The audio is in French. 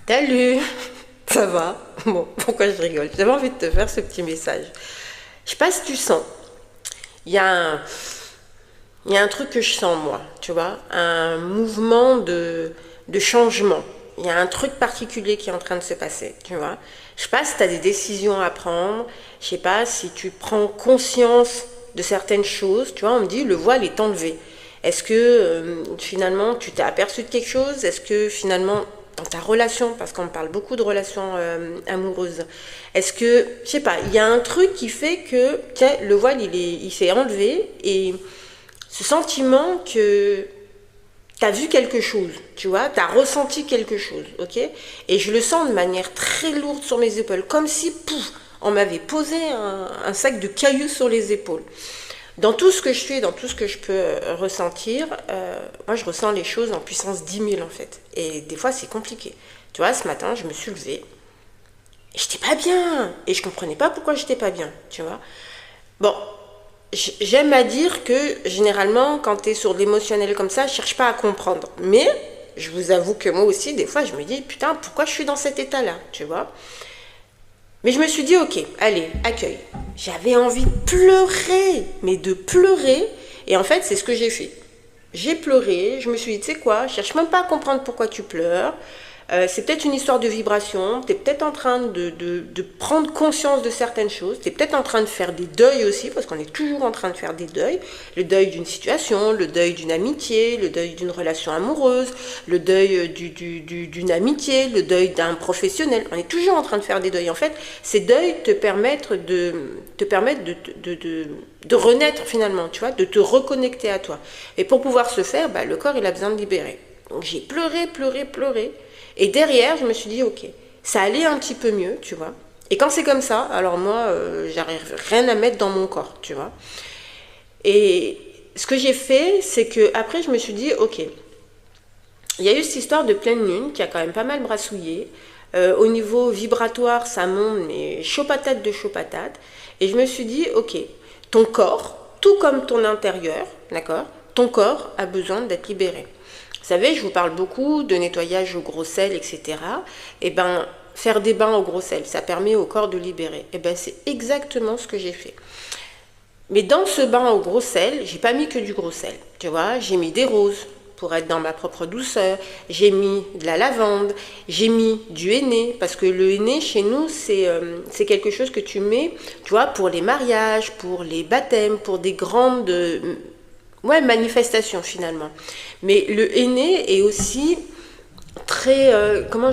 Salut, ça va? Bon, pourquoi je rigole? J'avais envie de te faire ce petit message. Je sais pas si tu sens. Il y a un, il y a un truc que je sens, moi, tu vois, un mouvement de changement. Il y a un truc particulier qui est en train de se passer, tu vois. Je sais pas si tu as des décisions à prendre. Je sais pas si tu prends conscience de certaines choses. Tu vois, on me dit le voile est enlevé. Est-ce que finalement tu t'es aperçu de quelque chose? Est-ce que finalement dans ta relation, parce qu'on me parle beaucoup de relations amoureuses, est-ce que, je sais pas, il y a un truc qui fait que, tiens, le voile il s'est enlevé et ce sentiment que tu as vu quelque chose, tu vois, tu as ressenti quelque chose, ok? Et je le sens de manière très lourde sur mes épaules, comme si, pouf, on m'avait posé un sac de cailloux sur les épaules. Dans tout ce que je fais, dans tout ce que je peux ressentir, moi je ressens les choses en puissance 10 000 en fait. Et des fois c'est compliqué. Tu vois, ce matin je me suis levée et j'étais pas bien. Et je comprenais pas pourquoi j'étais pas bien, tu vois. Bon, j'aime à dire que généralement quand tu es sur de l'émotionnel comme ça, je cherche pas à comprendre. Mais je vous avoue que moi aussi, des fois je me dis, putain, pourquoi je suis dans cet état-là, tu vois. Mais je me suis dit, ok, allez, accueille. J'avais envie de pleurer, mais de pleurer. Et en fait, c'est ce que j'ai fait. J'ai pleuré, je me suis dit, tu sais quoi, je cherche même pas à comprendre pourquoi tu pleures. C'est peut-être une histoire de vibration, tu es peut-être en train de prendre conscience de certaines choses, tu es peut-être en train de faire des deuils aussi, parce qu'on est toujours en train de faire des deuils, le deuil d'une situation, le deuil d'une amitié, le deuil d'une relation amoureuse, le deuil d'une amitié, le deuil d'un professionnel, on est toujours en train de faire des deuils. En fait, ces deuils te permettent de renaître finalement, tu vois, de te reconnecter à toi. Et pour pouvoir se faire, bah, le corps il a besoin de libérer. Donc j'ai pleuré, pleuré, pleuré. Et derrière, je me suis dit, ok, ça allait un petit peu mieux, tu vois. Et quand c'est comme ça, alors moi, j'arrive rien à mettre dans mon corps, tu vois. Et ce que j'ai fait, c'est que après, je me suis dit, ok, il y a eu cette histoire de pleine lune qui a quand même pas mal brassouillé. Au niveau vibratoire, ça monte, mais chaud patate de chaud patate. Et je me suis dit, ok, ton corps, tout comme ton intérieur, d'accord, ton corps a besoin d'être libéré. Vous savez, je vous parle beaucoup de nettoyage au gros sel, etc. Et ben, faire des bains au gros sel, ça permet au corps de libérer. Et ben, c'est exactement ce que j'ai fait. Mais dans ce bain au gros sel, j'ai pas mis que du gros sel. Tu vois, j'ai mis des roses pour être dans ma propre douceur. J'ai mis de la lavande. J'ai mis du henné. Parce que le henné, chez nous, c'est quelque chose que tu mets, tu vois, pour les mariages, pour les baptêmes, pour des grandes ouais, manifestations finalement. Mais le henné est aussi très, comment